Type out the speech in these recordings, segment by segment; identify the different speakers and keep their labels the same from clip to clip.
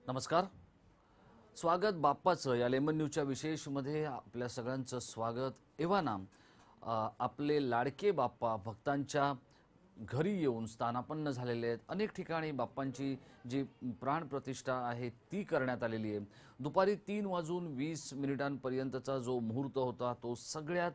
Speaker 1: नमस्कार. स्वागत बाप्पाचं या लेमन न्यूजच्या विशेषमध्ये आपल्या सगळ्यांचं स्वागत. एव्हाना आपले लाडके बाप्पा भक्तांच्या घरी येऊन स्थानापन्न झालेले आहेत. अनेक ठिकाणी बाप्पांची जी प्राणप्रतिष्ठा आहे ती करण्यात आलेली आहे. दुपारी 3:20 जो मुहूर्त होता तो सगळ्यात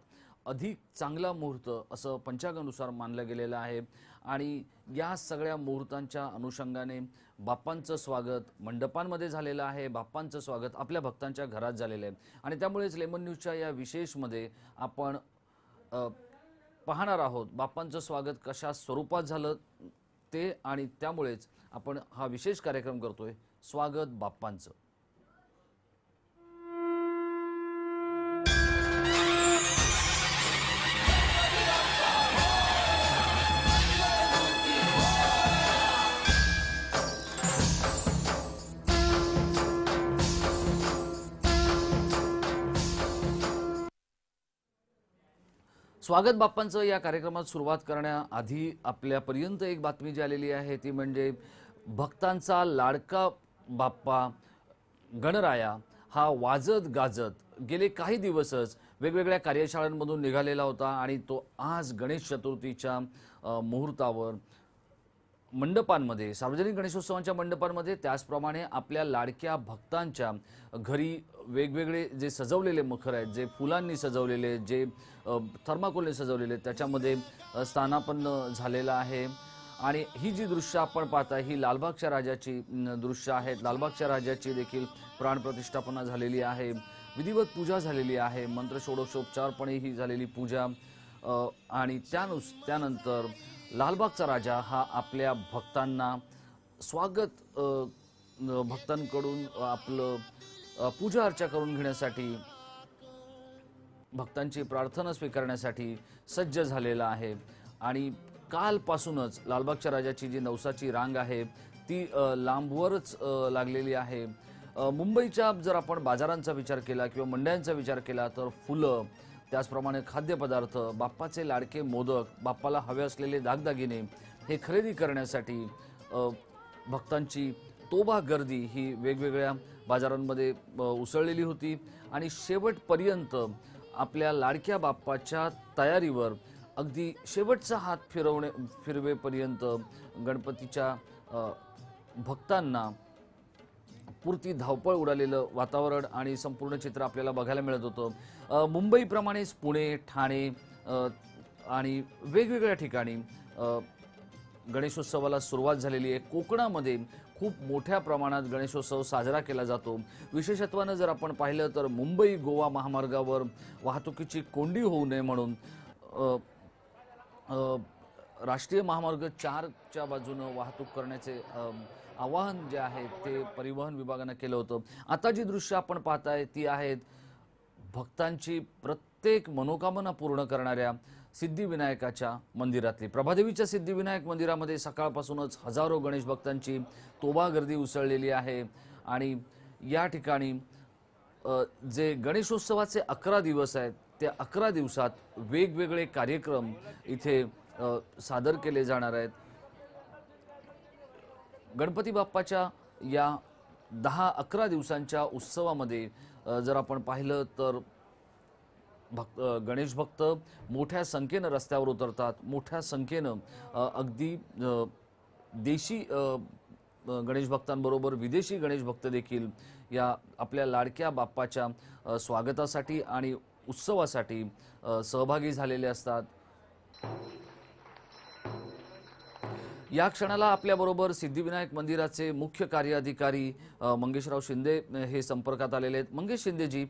Speaker 1: अधिक चांगला मुहूर्त असं पंचांगानुसार मानलं गेलेलं आहे आणि या सगळ्या मुहूर्तांच्या अनुषंगाने बाप्पांचं स्वागत मंडपांमध्ये झालेलं आहे. बाप्पांचं स्वागत आपल्या भक्तांच्या घरात झालेलं आहे आणि त्यामुळेच लेमन न्यूजच्या या विशेषमध्ये आपण पाहणार आहोत बाप्पांचं स्वागत कशा स्वरूपात झालं ते आणि त्यामुळेच आपण हा विशेष कार्यक्रम करतोय स्वागत बाप्पांचं. स्वागत बाप्पांचं या कार्यक्रमात सुरुवात करण्याआधी आपल्यापर्यंत एक बातमी जी आलेली आहे ती म्हणजे भक्तांचा लाडका बाप्पा गणराया हा वाजत गाजत गेले काही दिवसच वेगवेगळ्या कार्यशाळांमधून निघालेला होता आणि तो आज गणेश चतुर्थीच्या मुहूर्तावर मंडपांमध्ये सार्वजनिक गणेशोत्सवांच्या मंडपांमध्ये त्याचप्रमाणे आपल्या लाडक्या भक्तांच्या घरी वेगवेगळे जे सजवलेले मखर आहेत, जे फुलांनी सजवलेले, जे थर्माकोलने सजवलेले त्याच्यामध्ये स्थानापन्न झालेला आहे. आणि ही जी दृश्य आपण पाहताय ही लालबागच्या राजाची दृश्य आहेत. लालबागच्या राजाची देखील प्राणप्रतिष्ठापना झालेली आहे, विधिवत पूजा झालेली आहे, मंत्र षोडशोपचारपणे ही झालेली पूजा आणि त्यानंतर लालबागचा राजा हा आपल्या भक्तांना स्वागत भक्तांकडून आपलं पूजा अर्चा करून घेण्यासाठी भक्तांची प्रार्थना स्वीकारण्यासाठी सज्ज झालेला आहे. आणि कालपासूनच लालबागच्या राजाची जी नवसाची रांग आहे ती लांबवरच लागलेली आहे. मुंबईच्या जर आपण बाजारांचा विचार केला किंवा मंडयांचा विचार केला तर फुलं, त्याचप्रमाणे खाद्यपदार्थ, बाप्पाचे लाडके मोदक, बाप्पाला हवे असलेले दागदागिने हे खरेदी करण्यासाठी भक्तांची तोबा गर्दी ही वेगवेगळ्या बाजारांमध्ये उसळलेली होती. आणि शेवटपर्यंत आपल्या लाडक्या बाप्पाच्या तयारीवर अगदी शेवटचा हात फिरवेपर्यंत गणपतीच्या भक्तांना पुरती धावपळ उडालेलं वातावरण आणि संपूर्ण चित्र आपल्याला बघायला मिळत होतं. मुंबईप्रमाणेच पुणे, ठाणे आणि वेगवेगळ्या ठिकाणी गणेशोत्सवाला सुरुवात झालेली आहे. कोकणामध्ये खूप मोठ्या प्रमाणात गणेशोत्सव साजरा केला जातो. विशेषत्वानं जर आपण पाहिलं तर मुंबई गोवा महामार्गावर वाहतुकीची कोंडी होऊ नये म्हणून राष्ट्रीय महामार्ग 4च्या बाजूनं वाहतूक करण्याचे आवाहन जे आहे ते परिवहन विभागाने केलं होतं. आता जी दृश्य आपण पाहताय ती आहेत भक्तांची प्रत्येक मनोकामना पूर्ण करणाऱ्या सिद्धिविनायकाच्या मंदिरातली. प्रभादेवीच्या सिद्धिविनायक मंदिरामध्ये सकाळपासूनच हजारो गणेश भक्तांची तोबा गर्दी उसळलेली आहे. आणि या ठिकाणी जे गणेशोत्सवाचे 11 दिवस आहेत त्या 11 दिवसात वेगवेगळे कार्यक्रम इथे सादर केले जाणार आहेत. गणपती बाप्पाच्या या 10-11 दिवसांच्या उत्सवामध्ये जर आपण पाहिलं तर गणेश भक्त मोठ्या संख्येनं रस्त्यावर उतरतात. मोठ्या संख्येनं अगदी देशी गणेश भक्तांबरोबर विदेशी गणेश भक्त देखील या आपल्या लाडक्या बाप्पाच्या स्वागतासाठी आणि उत्सवासाठी सहभागी झालेले असतात. या क्षणाला आपल्याबरोबर सिद्धिविनायक मंदिराचे मुख्य कार्याधिकारी मंगेशराव शिंदे हे संपर्कात आलेले आहेत. मंगेश शिंदेजी,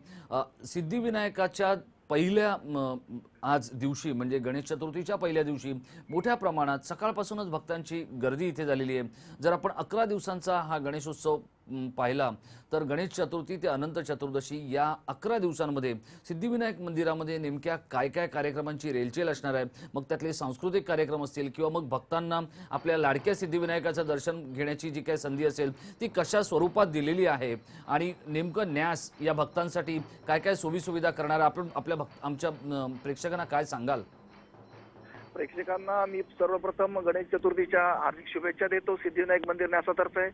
Speaker 1: सिद्धिविनायकाच्या पहिल्या आज दिवशी म्हणजे गणेश चतुर्थीच्या पहिल्या दिवशी मोठ्या प्रमाणात सकाळपासूनच भक्तांची गर्दी इथे झालेली आहे. जर आपण 11 दिवसांचा हा गणेशोत्सव पाहिला तर गणेश चतुर्थी ते अनंत चतुर्दशी या 11 दिवसांमध्ये सिद्धिविनायक मंदिरामध्ये नेमक्या काय काय कार्यक्रमांची रेलचेल असणार आहे, मग त्यातले सांस्कृतिक कार्यक्रम असतील किंवा मग भक्तांना आपल्या लाडक्या सिद्धिविनायकाचं दर्शन घेण्याची जी काही संधी असेल ती कशा स्वरूपात दिलेली आहे आणि नेमकं न्यास या भक्तांसाठी काय काय सोयीसुविधा करणार आपण आमच्या प्रेक्षकांना काय सांगाल?
Speaker 2: प्रेक्षकांना मी सर्वप्रथम गणेश चतुर्थीच्या हार्दिक शुभेच्छा देतो सिद्धिविनायक मंदिर न्यासातर्फे.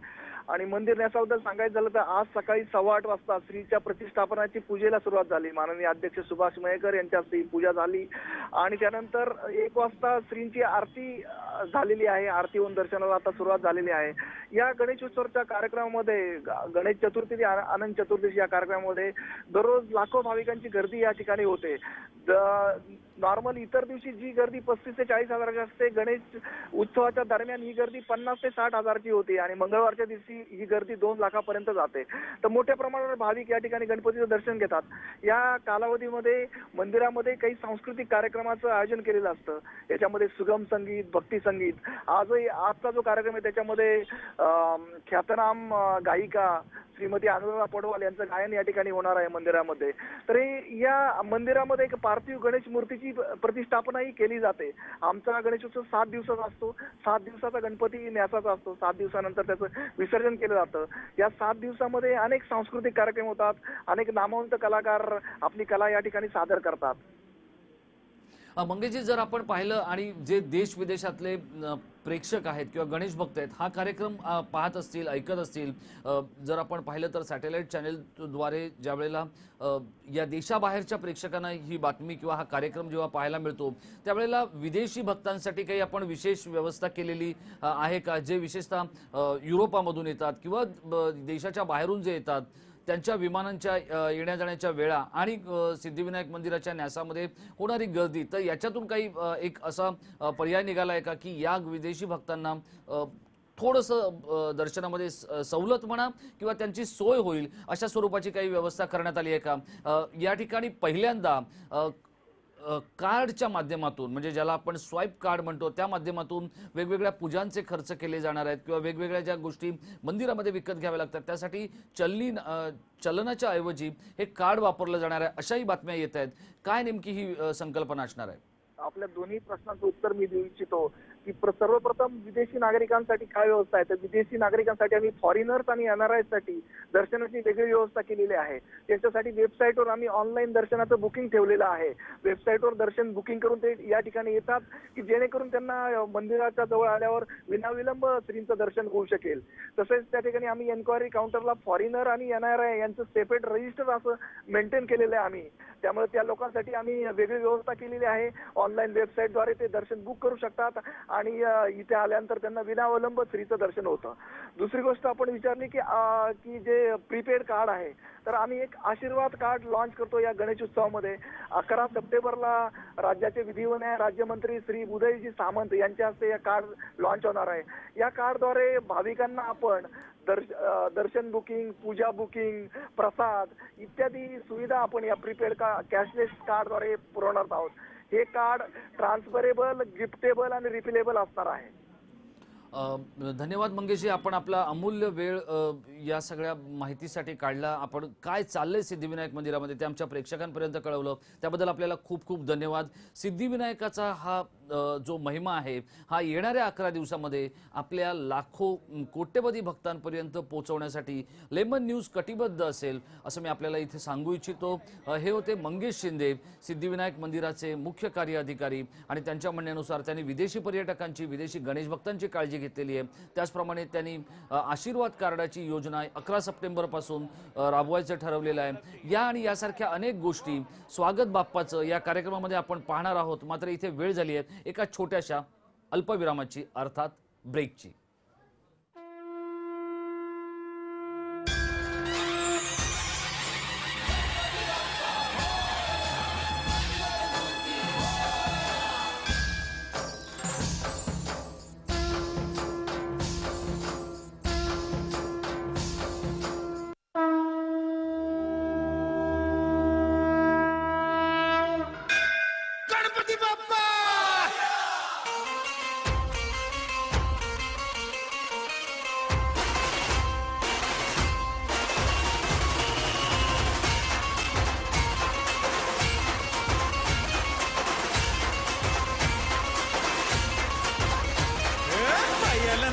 Speaker 2: आणि मंदिर न्यासाबद्दल सांगायचं झालं तर आज सकाळी 8:15 वाजता श्रीच्या प्रतिष्ठापनाची पूजेला सुरुवात झाली. माननीय अध्यक्ष सुभाष मयेकर यांच्या हस्ते पूजा झाली आणि त्यानंतर 1 वाजता श्रींची आरती झालेली आहे. आरती होऊन दर्शनाला आता सुरुवात झालेली आहे. या गणेशोत्सवाच्या कार्यक्रमामध्ये गणेश चतुर्थी ते अनंत चतुर्दशी या कार्यक्रमामध्ये दररोज लाखो भाविकांची गर्दी या ठिकाणी होते. नॉर्मल इतर दिवशी जी गर्दी 35 ते 40 हजाराची असते, गणेश उत्सवाच्या दरम्यान ही गर्दी 50 ते 60 हजारची होती आणि मंगळवारच्या दिवशी ही गर्दी 2 लाखापर्यंत जाते. तर मोठ्या प्रमाणावर भाविक या ठिकाणी गणपतीचं दर्शन घेतात. या कालावधीमध्ये मंदिरामध्ये काही सांस्कृतिक कार्यक्रमाचं आयोजन केलेलं असतं. याच्यामध्ये सुगम संगीत, भक्ती संगीत, आजचा जो कार्यक्रम आहे त्याच्यामध्ये ख्यातनाम गायिका श्रीमती अनुराधा पडवाल यांचं गायन या ठिकाणी होणार आहे मंदिरामध्ये. तर या मंदिरामध्ये एक पार्थिव गणेश मूर्तीची प्रतिष्ठापनाही केली जाते. आमचा गणेशोत्सव 7 दिवसाचा असतो. 7 दिवसाचा गणपती न्यासाचा असतो. 7 दिवसानंतर त्याचं विसर्जन केलं जातं. या 7 दिवसामध्ये अनेक सांस्कृतिक कार्यक्रम होतात. अनेक नामवंत कलाकार आपली कला या ठिकाणी सादर करतात.
Speaker 1: मंगेशजी, जर आपण पाहिलं आणि जे देश विदेशातले प्रेक्षक आहेत किंवा गणेश भक्त आहेत हा कार्यक्रम पाहत असतील, ऐकत असतील, जर आपण पाहिलं तर सॅटेलाइट चॅनेलद्वारे ज्या वेळेला या देशाबाहेरच्या प्रेक्षकांना ही बातमी किंवा हा कार्यक्रम जेव्हा पाहायला मिळतो त्यावेळेला विदेशी भक्तांसाठी काही आपण विशेष व्यवस्था केलेली आहे का, जे विशेषतः युरोपामधून येतात किंवा देशाच्या बाहेरून जे येतात त्यांच्या विमानांच्या येण्या जाण्याच्या वेळा आणि सिद्धिविनायक मंदिराच्या न्यासामध्ये होणारी गर्दी, तर याच्यातून काही एक असा पर्याय निघाला आहे का की या विदेशी भक्तांना थोडंसं दर्शनामध्ये सवलत म्हणा किंवा त्यांची सोय होईल अशा स्वरूपाची काही व्यवस्था करण्यात आली आहे का? या ठिकाणी पहिल्यांदा कार्डच्या माध्यमातून, म्हणजे ज्याला आपण स्वाईप कार्ड म्हणतो, त्या माध्यमातून वेगवेगळ्या पूजांचे खर्च केले जाणार आहेत किंवा वेगवेगळ्या ज्या गोष्टी मंदिरामध्ये विकत घ्याव्या लागतात त्यासाठी चलनाच्या ऐवजी हे कार्ड वापरलं जाणार आहे अशाही बातम्या येत आहेत. काय नेमकी ही संकल्पना असणार आहे?
Speaker 2: आपल्या दोन्ही प्रश्नांचं उत्तर मी देऊ इच्छितो की सर्वप्रथम विदेशी नागरिकांसाठी काय व्यवस्था आहे. तर विदेशी नागरिकांसाठी आम्ही फॉरेनर्स आणि NRI साठी दर्शनाची वेगळी व्यवस्था केलेली आहे. त्याच्यासाठी वेबसाईटवर आम्ही ऑनलाईन दर्शनाचं बुकिंग ठेवलेलं आहे. वेबसाईटवर दर्शन बुकिंग करून ते या ठिकाणी येतात की जेणेकरून त्यांना मंदिराच्या जवळ आल्यावर विनाविलंब श्रींचं दर्शन होऊ शकेल. तसेच त्या ठिकाणी आम्ही एन्क्वायरी काउंटरला फॉरेनर आणि NRI यांचं सेपरेट रजिस्टर असं मेंटेन केलेलं आहे आम्ही. त्यामुळे त्या लोकांसाठी आम्ही वेगळी व्यवस्था केलेली आहे. ऑनलाईन वेबसाईटद्वारे ते दर्शन बुक करू शकतात आणि इथे आल्यानंतर त्यांना विनाविलंब श्रीचं दर्शन होतं. दुसरी गोष्ट आपण विचारली की जे प्रीपेड कार्ड आहे, तर आम्ही एक आशीर्वाद कार्ड लॉन्च करतो या गणेशोत्सवामध्ये. 11 सप्टेंबरला राज्याचे विधी व न्याय राज्यमंत्री श्री उदयजी सामंत यांच्या हस्ते हे कार्ड लॉन्च होणार आहे. या कार्डद्वारे भाविकांना आपण दर्शन बुकिंग, पूजा बुकिंग, प्रसाद इत्यादी सुविधा आपण या प्रीपेड कॅशलेस कार्डद्वारे पुरवणार आहोत. हे कार्ड ट्रान्सफरेबल, गिफ्टेबल आणि रिफिलेबल असणार आहे.
Speaker 1: धन्यवाद मंगेशजी, आपण आपला अमूल्य वेळ या सगळ्या माहितीसाठी काढला. आपण काय चाललंय सिद्धिविनायक मंदिरामध्ये ते आमच्या प्रेक्षकांपर्यंत कळवलं, त्याबद्दल आपल्याला खूप खूप धन्यवाद. सिद्धिविनायकाचा हा जो महिमा आहे हा येणाऱ्या 11 दिवसामध्ये आपल्या लाखो कोट्यवधी भक्तांपर्यंत पोहोचवण्यासाठी लेमन न्यूज कटिबद्ध असेल असं मी आपल्याला इथे सांगू इच्छितो. हे होते मंगेश शिंदे, सिद्धिविनायक मंदिराचे मुख्य कार्य अधिकारी, आणि त्यांच्या म्हणण्यानुसार त्यांनी विदेशी पर्यटकांची, विदेशी गणेश भक्तांची काळजी घेतलेली आहे. त्याचप्रमाणे त्यांनी आशीर्वाद कार्डाची योजना 11 सप्टेंबर पासून राबवायचं ठरवलेलं आहे. या आणि यासारख्या अनेक गोष्टी स्वागत बाप्पाचं या कार्यक्रमामध्ये आपण पाहणार आहोत. मात्र इथे वेळ झाली आहे एका छोट्याशा अल्पविरामाची, अर्थात ब्रेकची.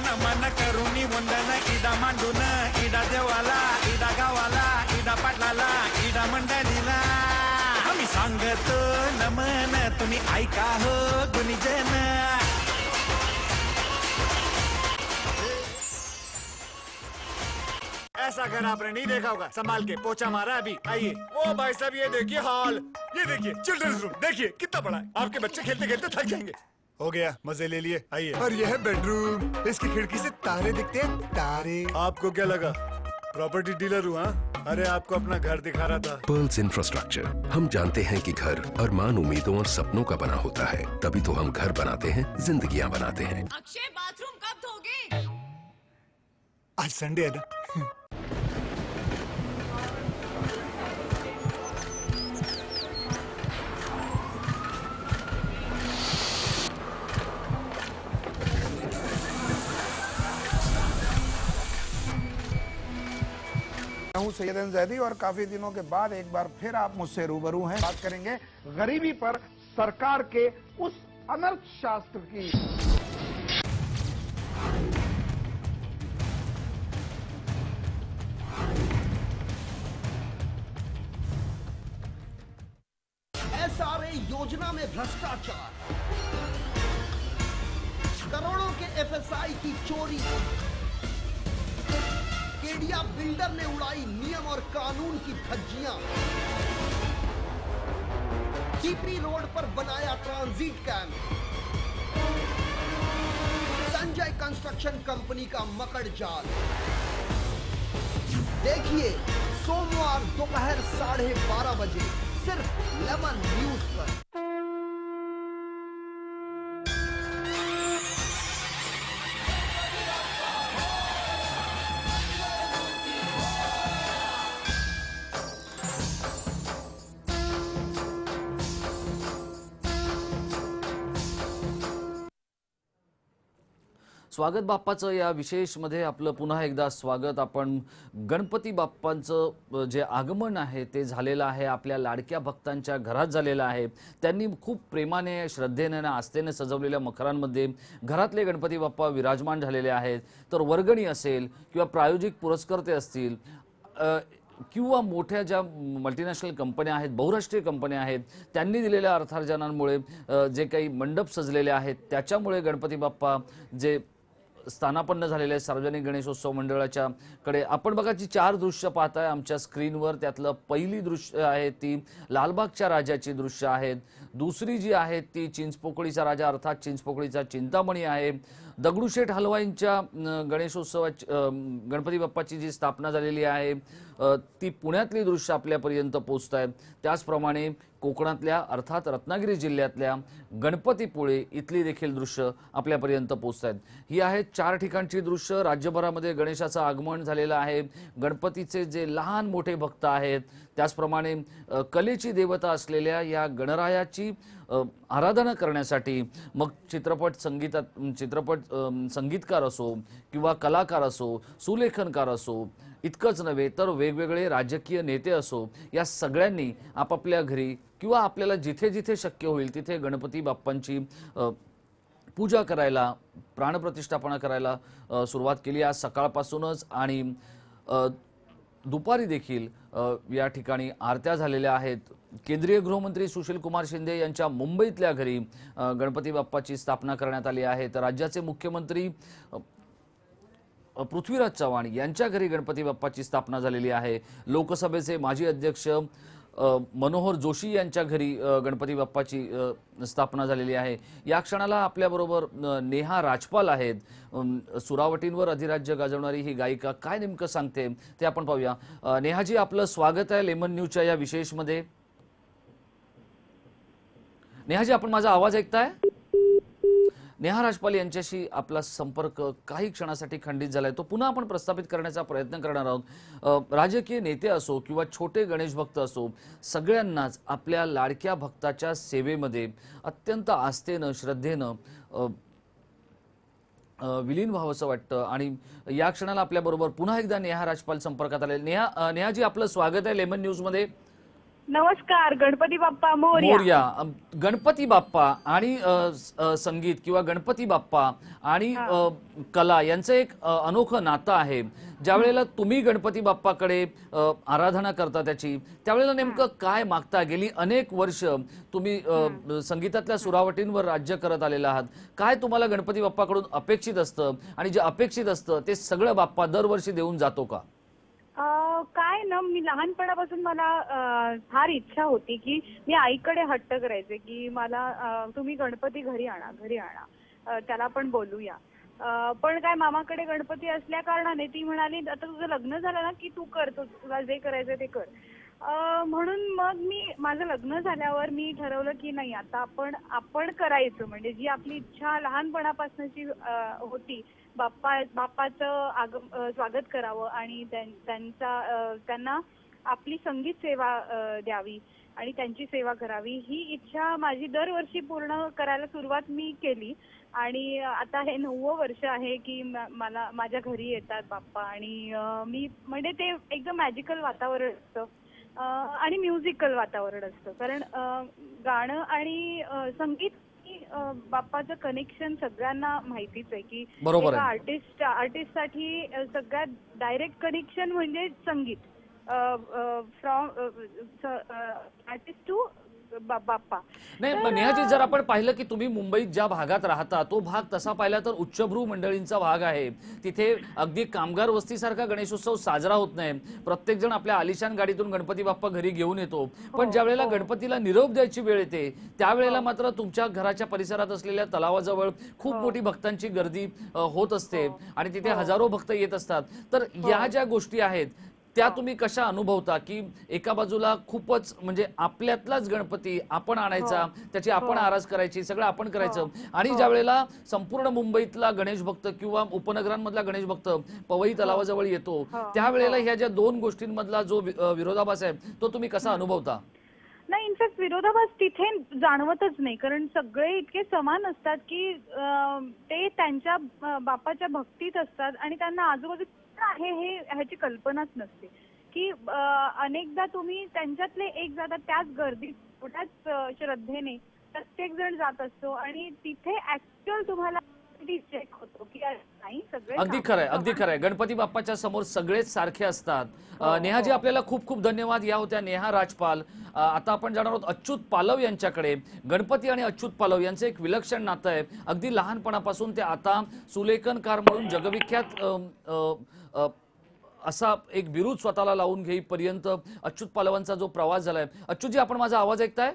Speaker 3: नमन करुणी वंदन इडा मांडून, इडा देवाला, इडा गावाला, इडा पाटलाला, इडा मंडळीला आम्ही सांगतो नमन, तुम्ही ऐका हो गुणीजन.
Speaker 4: अगर आपने नहीं देखा होगा संभाल के पोछा मारा अभी। आइए ओ भाई साहब ये देखिए हॉल, ये देखिए चिल्ड्रंस रूम, देखिए कितना बड़ा है। आपके बच्चे खेलते खेलते थक जाएंगे। हो गया, मजे ले लिए। आइए। और यह है बेडरूम, इसकी खिड़की से तारे दिखते हैं, तारे। आपको क्या लगा प्रॉपर्टी डीलर हूँ? अरे आपको अपना घर दिखा रहा था।
Speaker 5: Pearls infrastructure. हम जानते हैं कि घर अरमान, उम्मीदों और सपनों का बना होता है, तभी तो हम घर बनाते हैं, जिंदगियां बनाते हैं।
Speaker 6: अक्षय बाथरूम कब धोगे?
Speaker 4: आज संडे है ना।
Speaker 7: हूं सैयद जैदी और काफी दिनों के बाद एक बार फिर आप मुझसे रूबरू हैं। बात करेंगे गरीबी पर सरकार के उस अनर्थ शास्त्र की।
Speaker 8: एसआरए योजना में भ्रष्टाचार, करोड़ों के एफएसआई की चोरी, केडिया बिल्डर ने उड़ाई नियम और कानून की धज्जियां, टीपी रोड पर बनाया transit camp, Sanjay construction company का मकड़ जाल। देखिए सोमवार दोपहर 12:30 बजे सिर्फ लेमन न्यूज पर।
Speaker 1: स्वागत बाप्पाचं या विशेषमध्ये आपलं पुन्हा एकदा स्वागत। आपण गणपती बाप्पांचं जे आगमन आहे ते झालेलं आहे, आपल्या लाडक्या भक्तांच्या घरात झालेलं आहे। त्यांनी खूप प्रेमाने, श्रद्धेने आणि आस्थेने सजवलेल्या मखरांमध्ये घरातले गणपती बाप्पा विराजमान झालेले आहेत। तर वर्गणी असेल किंवा प्रायोजिक पुरस्कर्ते असतील किंवा मोठ्या ज्या मल्टीनॅशनल कंपन्या आहेत, बहुराष्ट्रीय कंपन्या आहेत, त्यांनी दिलेल्या अर्थार्जनामुळे जे काही मंडप सजलेले आहेत त्याच्यामुळे गणपती बाप्पा जे स्थानापन्न झालेले सार्वजनिक गणेशोत्सव मंडळाच्या कडे आपण बघा जी 4 दृश्य पाहताय आमच्या स्क्रीनवर, त्यातलं पहिली दृश्य आहे ती लालबागच्या राजाची दृश्य आहेत। दुसरी जी आहे ती चिंचपोकळीचा राजा अर्थात चिंचपोकळीचा चिंतामणी आहे। दगडूशेठ हलवाईंच्या गणेशोत्सवाची गणपती बाप्पाची जी स्थापना झालेली आहे ती पुण्यातली दृश्य आपल्यापर्यंत पोहोचतायत। त्याचप्रमाणे कोकणातल्या अर्थात रत्नागिरी जिल्ह्यातल्या गणपतीपुळे इथली देखील दृश्य आपल्यापर्यंत पोहोचतायत। ही आहेत 4 ठिकाणची दृश्य। राज्यभरामध्ये गणेशाचं आगमन झालेलं आहे। गणपतीचे जे लहान मोठे भक्त आहेत, त्याचप्रमाणे कलेची देवता असलेल्या या गणरायाची आराधना करण्यासाठी मग चित्रपट संगीतकार असो किंवा कलाकार असो, सुलेखनकार असो, इतकंच नव्हे तर वेगवेगळे राजकीय नेते असो, या सगळ्यांनी आपापल्या घरी किंवा आपल्याला जिथे जिथे शक्य होईल तिथे गणपती बाप्पांची पूजा करायला, प्राणप्रतिष्ठापना करायला सुरुवात केली आज सकाळपासूनच। आणि दुपारी देखील या ठिकाणी आरत्या झालेल्या आहेत। केंद्रीय गृहमंत्री सुशील कुमार शिंदे यांच्या मुंबईतल्या घरी गणपती बाप्पाची स्थापना करण्यात आली आहे। तर राज्याचे मुख्यमंत्री पृथ्वीराज चव्हाण यांच्या घरी गणपती बाप्पाची स्थापना झालेली आहे। लोकसभेचे माजी अध्यक्ष मनोहर जोशी यांच्या घरी गणपती बाप्पाची स्थापना झालेली आहे। या क्षणाला आपल्याबरोबर नेहा राजपाल आहेत। सुरावटींवर अधिराज्य गाजवणारी ही गायिका काय नेमकं सांगते ते आपण पाहूया। नेहाजी, आपलं स्वागत आहे लेमन न्यूजच्या या विशेषमध्ये। नेहाजी, आपण माझा आवाज ऐकताय? नेहा राजपाल यांच्याशी आपला संपर्क काही क्षणासाठी खंडित झालाय, तो पुन्हा आपण प्रस्थापित करण्याचा प्रयत्न करणार आहोत। राजकीय नेते असो किंवा छोटे गणेश भक्त असो, सगळ्यांनाच आपल्या लाडक्या भक्ताच्या सेवेमध्ये अत्यंत आस्थेनं, श्रद्धेनं विलीन व्हावंसं वाटतं। आणि या क्षणाला आपल्याबरोबर पुन्हा एकदा नेहा राजपाल संपर्कात आले। नेहाजी, आपलं स्वागत आहे लेमन न्यूज मध्ये।
Speaker 9: नमस्कार, गणपती बाप्पा मोरया।
Speaker 1: गणपती बाप्पा आणि संगीत किंवा गणपती बाप्पा आणि कला यांचं एक अनोखं नातं आहे। ज्या वेळेला तुम्ही गणपती बाप्पाकडे आराधना करता त्याची, त्यावेळेला नेमकं काय मागता? गेली अनेक वर्ष तुम्ही संगीतातल्या सुरावटींवर राज्य करत आलेला आहात। काय तुम्हाला गणपती बाप्पाकडून अपेक्षित असतं आणि जे अपेक्षित असतं ते सगळं बाप्पा दरवर्षी देऊन जातो का?
Speaker 9: काय ना, मी लहानपणापासून मला फार इच्छा होती की मी आईकडे हट्ट करायचे की मला तुम्ही गणपती घरी आणा, घरी आणा, त्याला पण बोलूया. पण काय, मामाकडे गणपती असल्या कारणाने ती म्हणाली आता तुझं लग्न झालं ना की तू कर, तुला जे करायचं ते कर. म्हणून मग माझं लग्न झाल्यावर मी ठरवलं की नाही, आता आपण करायचं, म्हणजे जी आपली इच्छा लहानपणापासूनची होती, बाप्पाचं स्वागत करावं आणि त्यांना आपली संगीत सेवा द्यावी आणि त्यांची सेवा करावी, ही इच्छा माझी दरवर्षी पूर्ण करायला सुरुवात मी केली. आणि आता हे 9वं वर्ष आहे की माझ्या घरी येतात बाप्पा आणि मी म्हणजे ते एकदम मॅजिकल वातावरण असतं आणि म्युझिकल वातावरण असतं. कारण गाणं आणि संगीत, बाप्पाचं कनेक्शन सगळ्यांना माहितीच आहे की एका आर्टिस्टसाठी सगळ्यात डायरेक्ट कनेक्शन म्हणजे संगीत, फ्रॉम आर्टिस्ट टू बाप्पा.
Speaker 1: नाही नेहाजी, जर आपण पाहिलं की तुम्ही मुंबईत ज्या भागात राहता तो भाग तसा पाहिला तर उच्चभ्रू मंडळींचा भाग आहे. तिथे अगदी कामगार वस्तीसारखा गणेशोत्सव साजरा होत नाही. प्रत्येक जण आपल्या आलिशान गाडीतून गणपती बाप्पा घरी घेऊन येतो, पण ज्या वेळेला गणपतीला निरोप द्यायची वेळ येते त्यावेळेला मात्र तुमच्या घराच्या परिसरात असलेल्या तलावाजवळ खूप मोठी भक्तांची गर्दी होत असते आणि तिथे हजारो भक्त येत असतात. तर या ज्या गोष्टी आहेत त्या तुम्ही कशा अनुभवता की एका बाजूला खूपच म्हणजे आपल्यातलाच गणपती आपण आणायचा, त्याची आपण आरास करायची, सगळं आपण करायचं, आणि ज्या वेळेला संपूर्ण मुंबईतला गणेश भक्त किंवा उपनगरांमधला गणेश भक्त पवई तलावाजवळ येतो त्यावेळेला ह्या ज्या दोन गोष्टींमधला जो विरोधाभास आहे तो तुम्ही कसा अनुभवता?
Speaker 9: नाही, इनफॅक्ट विरोधाभास तिथे जाणवतच नाही, कारण सगळे इतके समान असतात की ते त्यांच्या बाप्पाच्या भक्तीत असतात आणि त्यांना आजूबाजू आहे ह्याची कल्पनाच नसते की अनेकदा तुम्ही त्यांच्यातले एक जातात त्याच गर्दीत थोड्याच श्रद्धेने प्रत्येक जण जात असतो आणि तिथे ऍक्च्युअल तुम्हाला चेक होतो की नाही सगळे.
Speaker 1: अगदी खरंय, अगदी खरंय. गणपती बाप्पाच्या समोर सगळेच सारखे असतात. नेहाजी, आपल्याला खूप खूप धन्यवाद. या होत्या नेहा राजपाल. आता आपण जाणार आहोत अच्युत पालव यांच्याकडे. गणपती आणि अच्युत पालव यांचं एक विलक्षण नातं आहे. अगदी लहानपणापासून ते आता सुलेखनकार म्हणून जगविख्यात असा एक बिरुद स्वतःला लावून घेईपर्यंत अच्युत पालवांचा जो प्रवास झालाय. अच्युतजी, आपण माझा आवाज ऐकताय?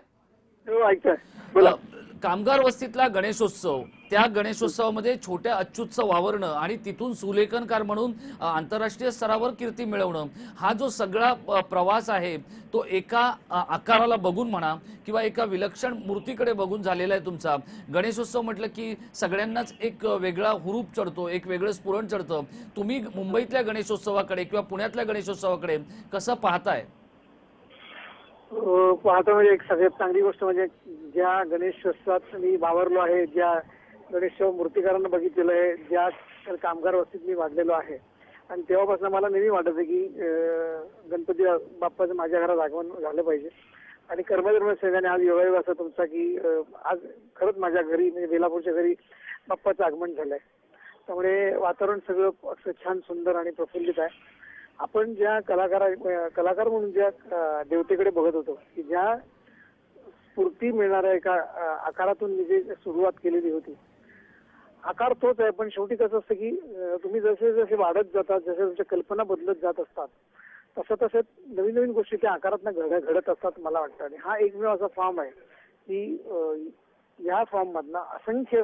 Speaker 1: कामगार वस्तीतला गणेशोत्सव, त्या गणेशोत्सवामध्ये छोट्या अच्युतचं वावरणं आणि तिथून सुलेखनकार म्हणून आंतरराष्ट्रीय स्तरावर कीर्ती मिळवणं, हा जो सगळा प्रवास आहे तो एका आकाराला बघून म्हणा किंवा एका विलक्षण मूर्तीकडे बघून झालेला आहे तुमचा. गणेशोत्सव म्हटलं की सगळ्यांनाच एक वेगळा हुरूप चढतो, एक वेगळं स्फुरण चढतं. तुम्ही मुंबईतल्या गणेशोत्सवाकडे किंवा पुण्यातल्या गणेशोत्सवाकडे कसं पाहताय?
Speaker 10: पाहतो म्हणजे एक सगळ्यात चांगली गोष्ट म्हणजे ज्या गणेशोत्सवात मी वावरलो आहे, ज्या गणेशोत्सव मूर्तिकारांना बघितलेलं आहे, ज्या कामगार वस्तीत मी वाढलेलो आहे आणि तेव्हापासून मला नेहमी वाटत आहे की गणपती बाप्पाचं माझ्या घरात आगमन झालं पाहिजे. आणि कर्मधर्म सेवेने आज योगायोग असा तुमचा की आज खरंच माझ्या घरी म्हणजे बेलापूरच्या घरी बाप्पाचं आगमन झालंय. त्यामुळे वातावरण सगळं असं छान सुंदर आणि प्रफुल्लित आहे. आपण ज्या कलाकार म्हणून ज्या देवतेकडे बघत होतो की ज्या स्फूर्ती मिळणाऱ्या एका आकारातून मी जे सुरुवात केलेली होती, आकार तोच आहे, पण शेवटी कसं असतं की तुम्ही जसे जसे वाढत जातात, जसे तुमच्या कल्पना बदलत जात असतात, तसं तसं नवीन नवीन गोष्टी त्या आकारात घडत असतात मला वाटतं. आणि हा एकमेव असा फॉर्म आहे की या फॉर्म मधला असंख्य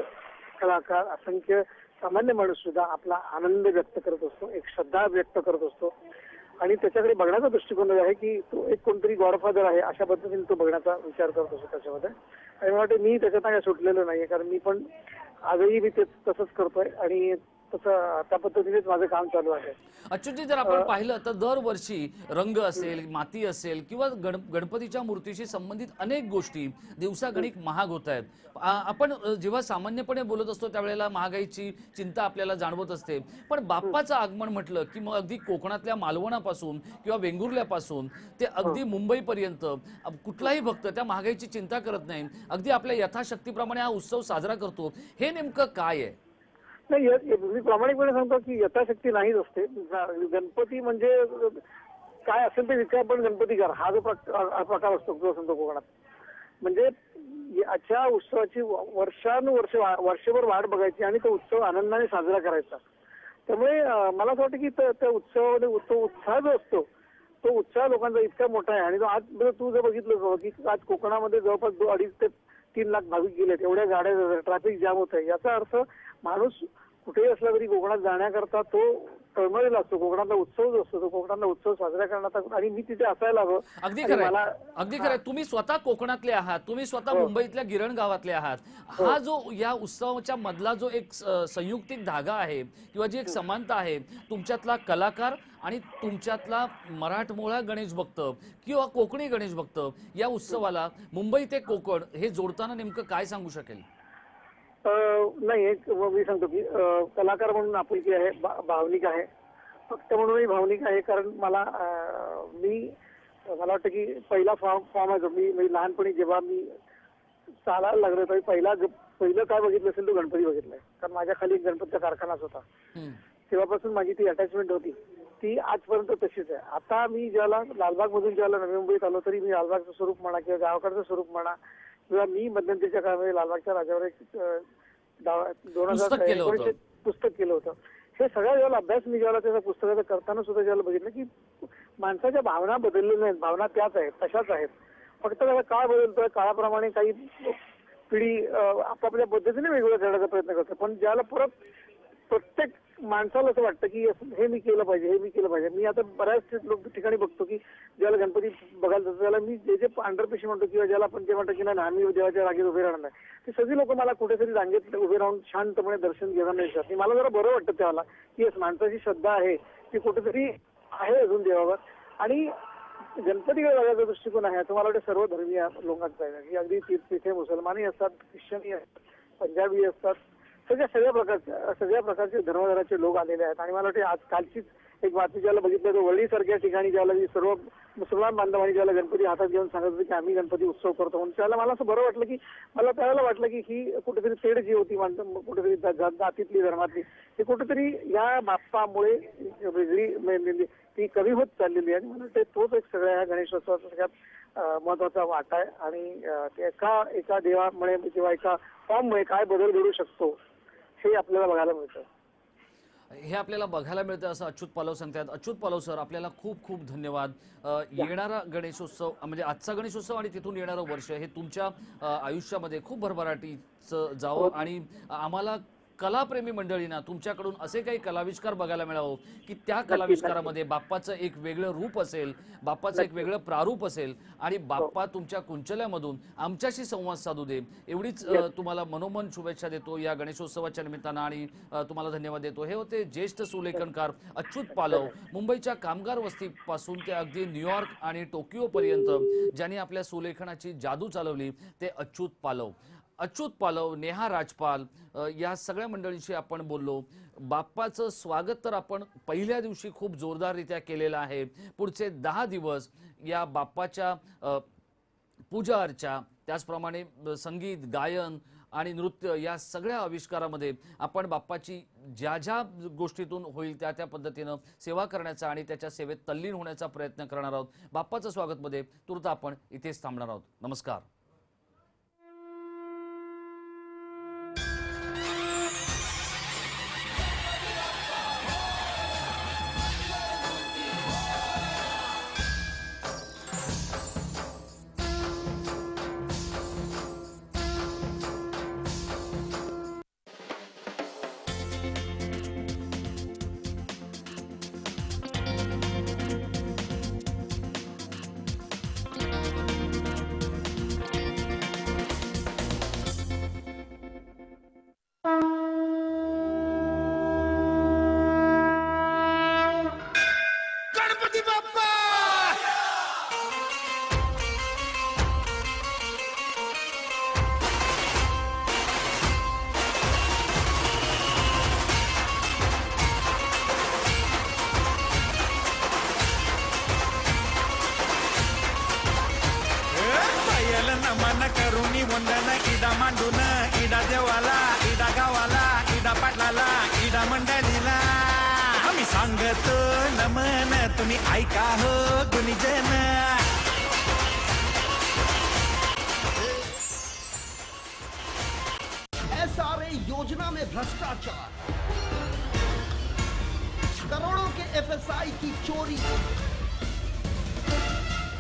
Speaker 10: कलाकार, असंख्य सामान्य माणूस सुद्धा आपला आनंद व्यक्त करत असतो, एक श्रद्धा व्यक्त करत असतो आणि त्याच्याकडे बघण्याचा दृष्टिकोन आहे की तो एक कोणतरी गॉडफादर आहे अशा पद्धतीने तो बघण्याचा विचार करत असतो त्याच्यामध्ये. आणि मला वाटतं मी त्याच्यात काय सुटलेलं नाहीये, कारण मी पण आजही मी तसंच करतोय आणि तसं त्या पद्धतीनेच माझं काम चालू आहे.
Speaker 1: अच्युतजी, जर आपण पाहिलं तर दरवर्षी रंग असेल, माती असेल किंवा गणपतीच्या मूर्तीशी संबंधित अनेक गोष्टी दिवसागणिक महाग होत आहेत. आपण जेव्हा सामान्यपणे बोलत असतो त्यावेळेला महागाईची चिंता आपल्याला जाणवत असते, पण बाप्पाचं आगमन म्हटलं की मग अगदी कोकणातल्या मालवणापासून किंवा वेंगुर्ल्यापासून ते अगदी मुंबईपर्यंत कुठलाही भक्त त्या महागाईची चिंता करत नाही, अगदी आपल्या यथाशक्तीप्रमाणे हा उत्सव साजरा करतो. हे नेमकं काय आहे?
Speaker 10: नाही, मी प्रामाणिकपणे सांगतो की यथाशक्ती नाहीच असते. गणपती म्हणजे काय असेल ते विचार, पण गणपती करा हा जो प्रकार असतो जो असतो कोकणात, म्हणजे याच्या उत्सवाची वर्षानुवर्ष वर्षभर वाट बघायची आणि तो उत्सव आनंदाने साजरा करायचा. त्यामुळे मला असं वाटतं की त्या उत्सवामध्ये तो उत्साह जो असतो तो उत्साह लोकांचा इतका मोठा आहे. आणि आज तू जर बघितलं की आज कोकणामध्ये जवळपास 2.5 ते 3 लाख भाविक गेलेत, एवढ्या गाड्या, ट्रॅफिक जाम होत आहे. याचा अर्थ माणूस कुठेही असला तरी कोकणात जाण्याकरता तो तळमळलेला असतो. कोकणातला उत्सव जो असतो तो कोकणातला उत्सव साजरा करण्याचा, आणि मी तिथे असायला हवं.
Speaker 1: अगदी खरं, अगदी खरं. तुम्ही स्वतः कोकणातले आहात, तुम्ही स्वतः मुंबईतल्या गिरण गावातले आहात. हा जो या उत्सवाच्या मधला जो एक संयुक्तिक धागा आहे किंवा जी एक समानता आहे तुमच्यातला कलाकार आणि तुमच्यातला मराठमोळा गणेश भक्त किंवा कोकणी गणेश भक्त, या उत्सवाला मुंबई ते कोकण हे जोडताना नेमकं काय सांगू शकेल?
Speaker 10: नाही, एक मी सांगतो की कलाकार म्हणून आपुलकी आहे, भावनिक आहे, फक्त म्हणूनही भावनिक आहे. कारण मला वाटतं की पहिला फॉर्म आहे जो मी लहानपणी जेव्हा मी चालायला लागलो तर पहिलं काय बघितलं असेल तो गणपती बघितलाय. कारण माझ्या खाली एक गणपतीचा कारखानाच होता. तेव्हापासून माझी ती अटॅचमेंट होती, ती आजपर्यंत तशीच आहे. आता मी ज्याला लालबाग मधून ज्याला नवी मुंबईत आलो तरी मी लालबागचं स्वरूप म्हणा किंवा गावाकडचं स्वरूप म्हणा किंवा मी मध्यंतरीच्या काळामध्ये लालबागच्या राजावर एक 2019 पुस्तक केलं होतं. हे सगळ्या ज्याला अभ्यास मी ज्याला त्याच्या पुस्तकाचा करताना सुद्धा ज्याला बघितलं की माणसाच्या भावना बदललेल्या नाहीत, भावना त्याच आहेत, तशाच आहेत. फक्त त्याला काळ बदलतोय, काळाप्रमाणे काही पिढी आपापल्या पद्धतीने वेगवेगळं करण्याचा प्रयत्न करतो. पण ज्याला परत प्रत्येक माणसाला असं वाटतं की हे मी केलं पाहिजे, हे मी केलं पाहिजे. मी आता बऱ्याच ठिकाणी बघतो की ज्याला गणपती बघायला जातो त्याला मी जे अंडरपेशी म्हणतो किंवा ज्याला आपण जे म्हणतो की नाही आम्ही देवाच्या रांगेत उभे राहणार नाही, ते सगळी लोक मला कुठेतरी रांगेत उभे राहून शांतपणे दर्शन घ्यायला मिळतात. मला जरा बरं वाटतं त्याला की माणसाची श्रद्धा आहे ती कुठेतरी आहे अजून देवावर. आणि गणपतीकडे बघायचा दृष्टिकोन आहे असं मला वाटतं सर्व धर्मीय लोकांचा आहे की अगदी तिथे मुसलमानही असतात, ख्रिश्चनही असतात, पंजाबी असतात, सगळ्या प्रकारचे धर्मधराचे लोक आलेले आहेत. आणि मला वाटतं आज कालचीच एक बातमी ज्याला बघितलं तर वरळीसारख्या ठिकाणी ज्याला सर्व मुसलमान बांधवांनी ज्याला गणपती हातात घेऊन सांगत होते की आम्ही गणपती उत्सव करतो म्हणून त्याला मला असं बरं वाटलं की मला त्यावेळेला वाटलं की ही कुठेतरी तेढ जी होती माणसं कुठेतरी जातीतली धर्मातली ती कुठेतरी या बाप्पामुळे वेगळी ती कमी होत चाललेली आहे. आणि मला वाटतं तोच एक सगळ्या ह्या गणेशोत्सवाचा सगळ्यात महत्वाचा वाटा आहे. आणि एका देवामुळे किंवा एका फॉर्ममुळे काय बदल घडू शकतो हे आपल्याला बघायला मिळतं.
Speaker 1: हे आपल्याला बघायला मिळतं असं अच्युत पालव सांगतात. अच्युत पालव सर, आपल्याला खूप खूप धन्यवाद. येणारा गणेशोत्सव म्हणजे आजचा गणेशोत्सव आणि तिथून येणारं वर्ष हे तुमच्या आयुष्यामध्ये खूप भरभराटीचं जावं आणि आम्हाला कलाप्रेमी मंडळींना तुमच्याकडून असे काही कलाविष्कार बघायला मिळावं की त्या कलाविष्कारामध्ये बाप्पाचं एक वेगळं रूप असेल, बाप्पाचं एक वेगळं प्रारूप असेल आणि बाप्पा तुमच्या कुंचल्यामधून आमच्याशी संवाद साधू दे. एवढीच तुम्हाला मनोमन शुभेच्छा देतो या गणेशोत्सवाच्या निमित्तानं आणि तुम्हाला धन्यवाद देतो. हे होते ज्येष्ठ सुलेखनकार अच्युत पालव, मुंबईच्या कामगार वस्तीपासून ते अगदी न्यूयॉर्क आणि टोकियो पर्यंत ज्यांनी आपल्या सुलेखनाची जादू चालवली ते अच्युत पालव. अच्युत पालव, नेहा राजपाल या सगळ्या मंडळींशी आपण बोललो. बाप्पाचं स्वागत तर आपण पहिल्या दिवशी खूप जोरदाररित्या केलेलं आहे. पुढचे 10 दिवस या बाप्पाच्या पूजा अर्चा, त्याचप्रमाणे संगीत, गायन आणि नृत्य या सगळ्या आविष्कारामध्ये आपण बाप्पाची ज्या ज्या गोष्टीतून होईल त्या त्या पद्धतीनं सेवा करण्याचा आणि त्याच्या सेवेत तल्लीन होण्याचा प्रयत्न करणार आहोत. बाप्पाचं स्वागतमध्ये तुर्त आपण इथेच थांबणार आहोत. नमस्कार.
Speaker 3: नमन करुणी वंदन इडा मांडून इडा देवाला इडा गावाला इडा पाटलाला इडा मंडळीला आम्ही सांगतो नमन तुम्ही ऐका हो गुणीजन.
Speaker 8: SRA योजना में भ्रष्टाचार, एफएसआई की चोरी,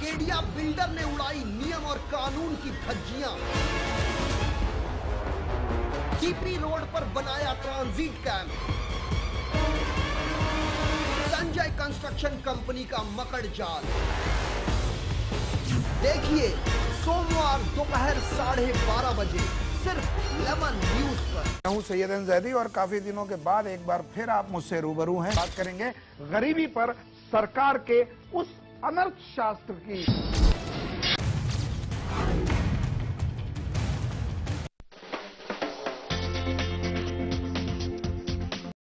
Speaker 8: केडिया बिल्डर ने उड़ाई नियम और कानून की धज्जियां, टीपी रोड पर बनाया transit camp, Sanjay construction company का मकड़ जाल। देखिए सोमवार दोपहर 12:30 बजे सिर्फ लेमन न्यूज पर।
Speaker 7: मैं हूं सैयद जैदी और काफी दिनों के बाद एक बार फिर आप मुझसे रूबरू हैं। बात करेंगे गरीबी पर सरकार के उस अनर्थ शास्त्र की